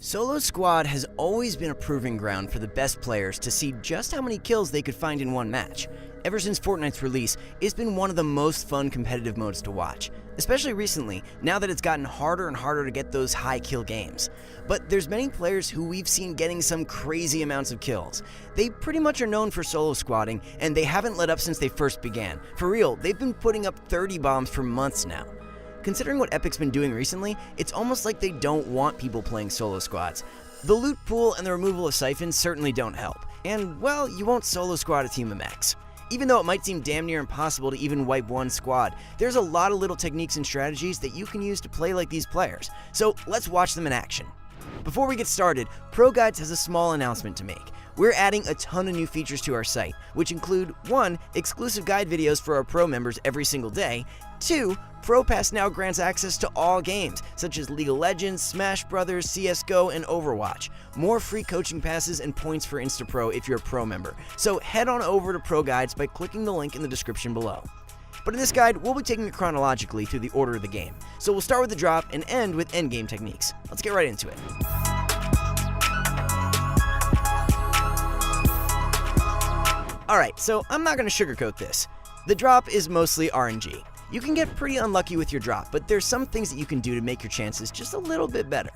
Solo Squad has always been a proving ground for the best players to see just how many kills they could find in one match. Ever since Fortnite's release, it's been one of the most fun competitive modes to watch, especially recently, now that it's gotten harder and harder to get those high kill games. But there's many players who we've seen getting some crazy amounts of kills. They pretty much are known for solo squadding, and they haven't let up since they first began. For real, they've been putting up 30 bombs for months now. Considering what Epic's been doing recently, it's almost like they don't want people playing solo squads. The loot pool and the removal of siphons certainly don't help, and well, you won't solo squad a team of mechs. Even though it might seem damn near impossible to even wipe one squad, there's a lot of little techniques and strategies that you can use to play like these players, so let's watch them in action. Before we get started, ProGuides has a small announcement to make. We're adding a ton of new features to our site, which include 1. Exclusive guide videos for our pro members every single day, 2. Pro Pass now grants access to all games, such as League of Legends, Smash Brothers, CSGO, and Overwatch. More free coaching passes and points for InstaPro if you're a pro member. So head on over to ProGuides by clicking the link in the description below. But in this guide, we'll be taking it chronologically through the order of the game. So we'll start with the drop and end with endgame techniques. Let's get right into it. Alright, so I'm not going to sugarcoat this. The drop is mostly RNG. You can get pretty unlucky with your drop, but there's some things that you can do to make your chances just a little bit better.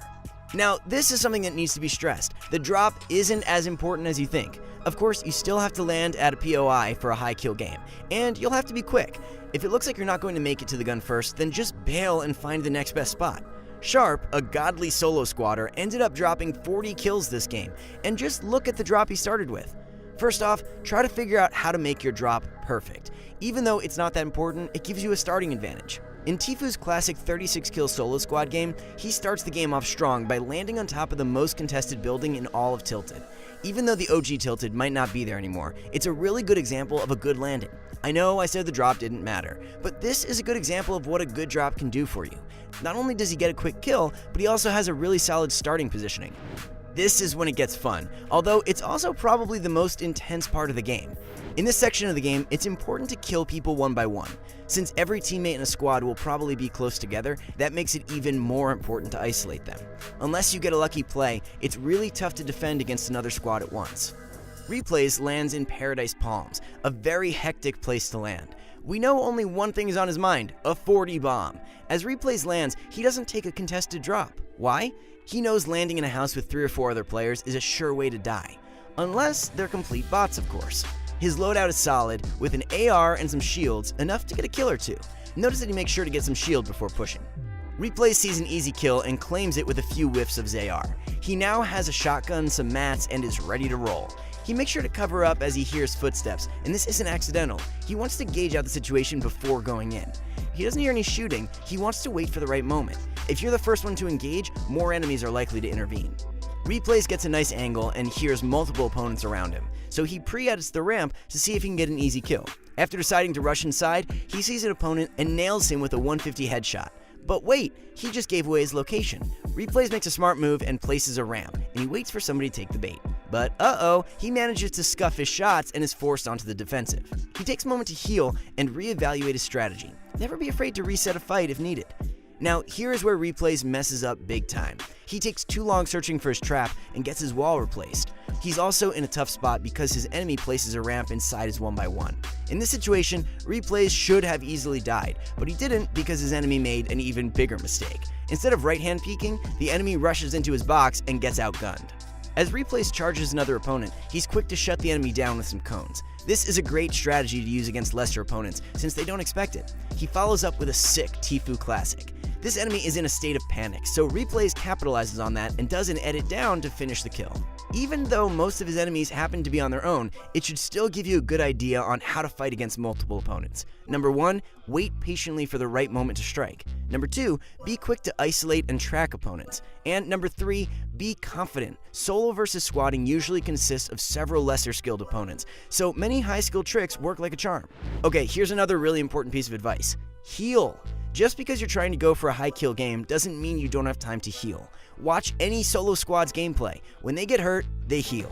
Now, this is something that needs to be stressed. The drop isn't as important as you think. Of course, you still have to land at a POI for a high kill game, and you'll have to be quick. If it looks like you're not going to make it to the gun first, then just bail and find the next best spot. Sharp, a godly solo squatter, ended up dropping 40 kills this game, and just look at the drop he started with. First off, try to figure out how to make your drop perfect. Even though it's not that important, it gives you a starting advantage. In Tfu's classic 36 kill solo squad game, he starts the game off strong by landing on top of the most contested building in all of Tilted. Even though the OG Tilted might not be there anymore, it's a really good example of a good landing. I know I said the drop didn't matter, but this is a good example of what a good drop can do for you. Not only does he get a quick kill, but he also has a really solid starting positioning. This is when it gets fun, although it's also probably the most intense part of the game. In this section of the game, it's important to kill people one by one. Since every teammate in a squad will probably be close together, that makes it even more important to isolate them. Unless you get a lucky play, it's really tough to defend against another squad at once. Replays lands in Paradise Palms, a very hectic place to land. We know only one thing is on his mind, a 40 bomb. As Replays lands, he doesn't take a contested drop. Why? He knows landing in a house with 3 or 4 other players is a sure way to die. Unless they're complete bots, of course. His loadout is solid, with an AR and some shields, enough to get a kill or two. Notice that he makes sure to get some shield before pushing. Replay sees an easy kill and claims it with a few whiffs of his AR. He now has a shotgun, some mats, and is ready to roll. He makes sure to cover up as he hears footsteps, and this isn't accidental. He wants to gauge out the situation before going in. He doesn't hear any shooting, he wants to wait for the right moment. If you're the first one to engage, more enemies are likely to intervene. Replays gets a nice angle and hears multiple opponents around him, so he pre-edits the ramp to see if he can get an easy kill. After deciding to rush inside, he sees an opponent and nails him with a 150 headshot. But wait, he just gave away his location. Replays makes a smart move and places a ramp, and he waits for somebody to take the bait. But uh-oh, he manages to scuff his shots and is forced onto the defensive. He takes a moment to heal and reevaluate his strategy. Never be afraid to reset a fight if needed. Now, here is where Replays messes up big time. He takes too long searching for his trap and gets his wall replaced. He's also in a tough spot because his enemy places a ramp inside his 1x1. In this situation, Replays should have easily died, but he didn't because his enemy made an even bigger mistake. Instead of right-hand peeking, the enemy rushes into his box and gets outgunned. As Replays charges another opponent, he's quick to shut the enemy down with some cones. This is a great strategy to use against lesser opponents since they don't expect it. He follows up with a sick Tfu classic. This enemy is in a state of panic, so Replays capitalizes on that and does an edit down to finish the kill. Even though most of his enemies happen to be on their own, it should still give you a good idea on how to fight against multiple opponents. Number 1, wait patiently for the right moment to strike. Number 2, be quick to isolate and track opponents. And number 3, be confident. Solo versus squatting usually consists of several lesser skilled opponents, so many high skilled tricks work like a charm. Okay, here's another really important piece of advice. Heal. Just because you're trying to go for a high kill game doesn't mean you don't have time to heal. Watch any solo squad's gameplay. When they get hurt, they heal.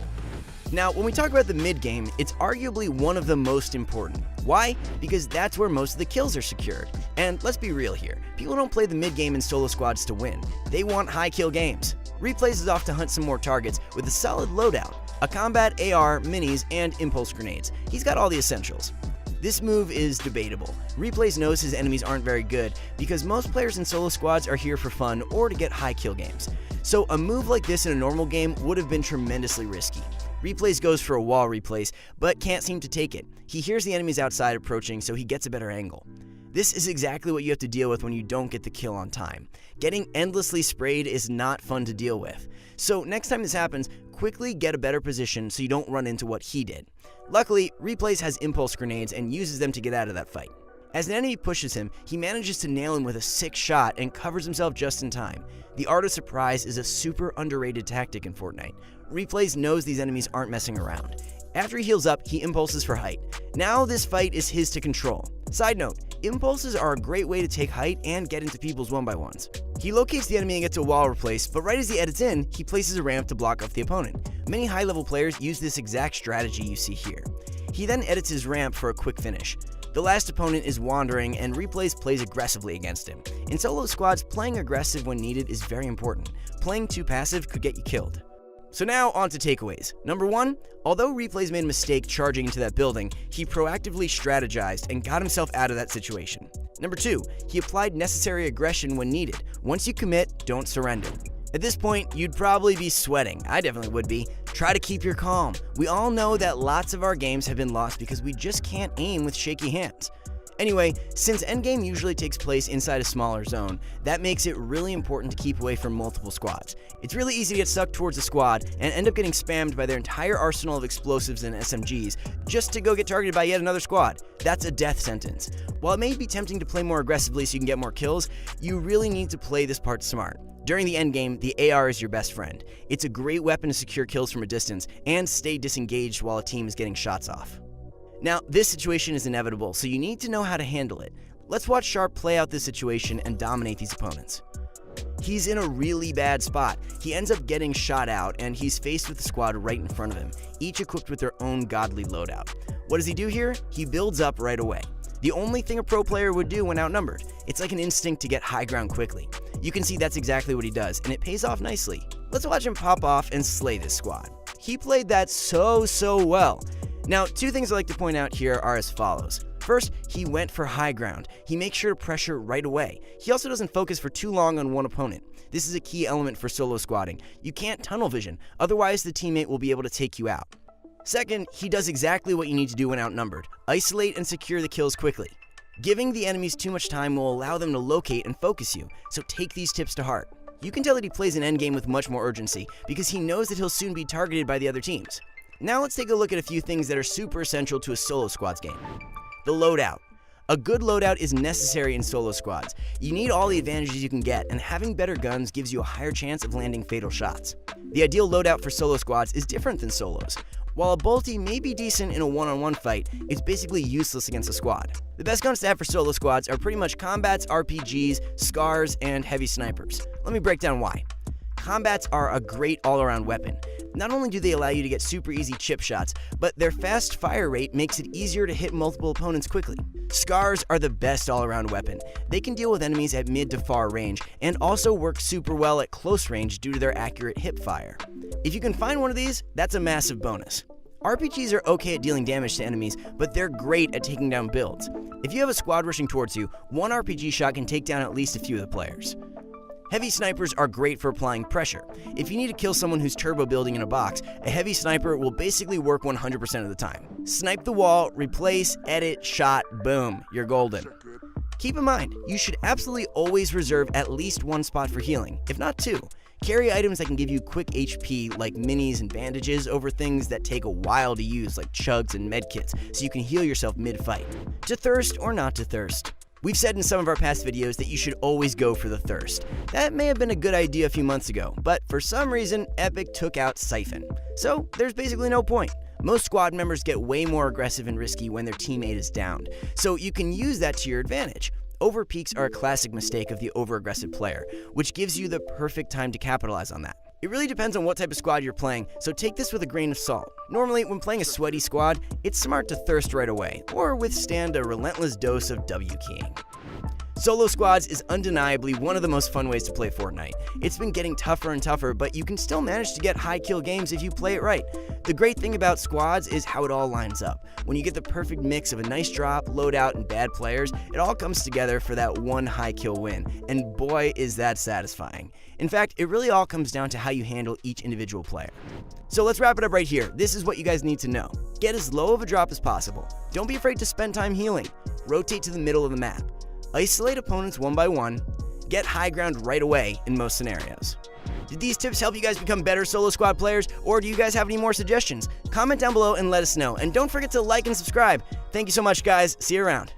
Now, when we talk about the mid game, it's arguably one of the most important. Why? Because that's where most of the kills are secured. And let's be real here, people don't play the mid game in solo squads to win. They want high kill games. Replays is off to hunt some more targets with a solid loadout, a combat AR, minis, and impulse grenades. He's got all the essentials. This move is debatable. Replays knows his enemies aren't very good because most players in solo squads are here for fun or to get high kill games. So a move like this in a normal game would have been tremendously risky. Replays goes for a wall replace, but can't seem to take it. He hears the enemies outside approaching, so he gets a better angle. This is exactly what you have to deal with when you don't get the kill on time. Getting endlessly sprayed is not fun to deal with. So next time this happens, quickly get a better position so you don't run into what he did. Luckily, Replays has impulse grenades and uses them to get out of that fight. As an enemy pushes him, he manages to nail him with a sick shot and covers himself just in time. The art of surprise is a super underrated tactic in Fortnite. Replays knows these enemies aren't messing around. After he heals up, he impulses for height. Now this fight is his to control. Side note, impulses are a great way to take height and get into people's 1x1s. He locates the enemy and gets a wall replace, but right as he edits in, he places a ramp to block off the opponent. Many high-level players use this exact strategy you see here. He then edits his ramp for a quick finish. The last opponent is wandering, and Replays plays aggressively against him. In solo squads, playing aggressive when needed is very important. Playing too passive could get you killed. So now on to takeaways. Number 1, although Replays made a mistake charging into that building, he proactively strategized and got himself out of that situation. Number 2, he applied necessary aggression when needed. Once you commit, don't surrender. At this point, you'd probably be sweating. I definitely would be. Try to keep your calm. We all know that lots of our games have been lost because we just can't aim with shaky hands. Anyway, since endgame usually takes place inside a smaller zone, that makes it really important to keep away from multiple squads. It's really easy to get stuck towards a squad and end up getting spammed by their entire arsenal of explosives and SMGs just to go get targeted by yet another squad. That's a death sentence. While it may be tempting to play more aggressively so you can get more kills, you really need to play this part smart. During the endgame, the AR is your best friend. It's a great weapon to secure kills from a distance and stay disengaged while a team is getting shots off. Now, this situation is inevitable, so you need to know how to handle it. Let's watch Sharp play out this situation and dominate these opponents. He's in a really bad spot. He ends up getting shot out, and he's faced with the squad right in front of him, each equipped with their own godly loadout. What does he do here? He builds up right away. The only thing a pro player would do when outnumbered. It's like an instinct to get high ground quickly. You can see that's exactly what he does, and it pays off nicely. Let's watch him pop off and slay this squad. He played that so well. Now, 2 things I like to point out here are as follows. First, he went for high ground. He makes sure to pressure right away. He also doesn't focus for too long on one opponent. This is a key element for solo squadding. You can't tunnel vision, otherwise the teammate will be able to take you out. Second, he does exactly what you need to do when outnumbered. Isolate and secure the kills quickly. Giving the enemies too much time will allow them to locate and focus you, so take these tips to heart. You can tell that he plays an endgame with much more urgency, because he knows that he'll soon be targeted by the other teams. Now let's take a look at a few things that are super essential to a solo squads game. The loadout. A good loadout is necessary in solo squads. You need all the advantages you can get, and having better guns gives you a higher chance of landing fatal shots. The ideal loadout for solo squads is different than solos. While a bolty may be decent in a one-on-one fight, it's basically useless against a squad. The best guns to have for solo squads are pretty much combats, RPGs, scars, and heavy snipers. Let me break down why. Combats are a great all-around weapon. Not only do they allow you to get super easy chip shots, but their fast fire rate makes it easier to hit multiple opponents quickly. Scars are the best all-around weapon. They can deal with enemies at mid to far range, and also work super well at close range due to their accurate hip fire. If you can find one of these, that's a massive bonus. RPGs are okay at dealing damage to enemies, but they're great at taking down builds. If you have a squad rushing towards you, one RPG shot can take down at least a few of the players. Heavy snipers are great for applying pressure. If you need to kill someone who's turbo building in a box, a heavy sniper will basically work 100% of the time. Snipe the wall, replace, edit, shot, boom, you're golden. Keep in mind, you should absolutely always reserve at least 1 spot for healing, if not 2. Carry items that can give you quick HP like minis and bandages over things that take a while to use like chugs and medkits so you can heal yourself mid-fight. To thirst or not to thirst. We've said in some of our past videos that you should always go for the thirst. That may have been a good idea a few months ago, but for some reason, Epic took out Siphon. So there's basically no point. Most squad members get way more aggressive and risky when their teammate is downed, so you can use that to your advantage. Overpeaks are a classic mistake of the over-aggressive player, which gives you the perfect time to capitalize on that. It really depends on what type of squad you're playing, so take this with a grain of salt. Normally, when playing a sweaty squad, it's smart to thirst right away, or withstand a relentless dose of W keying. Solo squads is undeniably one of the most fun ways to play Fortnite. It's been getting tougher and tougher, but you can still manage to get high kill games if you play it right. The great thing about squads is how it all lines up. When you get the perfect mix of a nice drop, loadout, and bad players, it all comes together for that one high kill win, and boy is that satisfying. In fact, it really all comes down to how you handle each individual player. So let's wrap it up right here. This is what you guys need to know. Get as low of a drop as possible. Don't be afraid to spend time healing. Rotate to the middle of the map. Isolate opponents one by one. Get high ground right away in most scenarios. Did these tips help you guys become better solo squad players, or do you guys have any more suggestions? Comment down below and let us know. And don't forget to like and subscribe. Thank you so much, guys. See you around.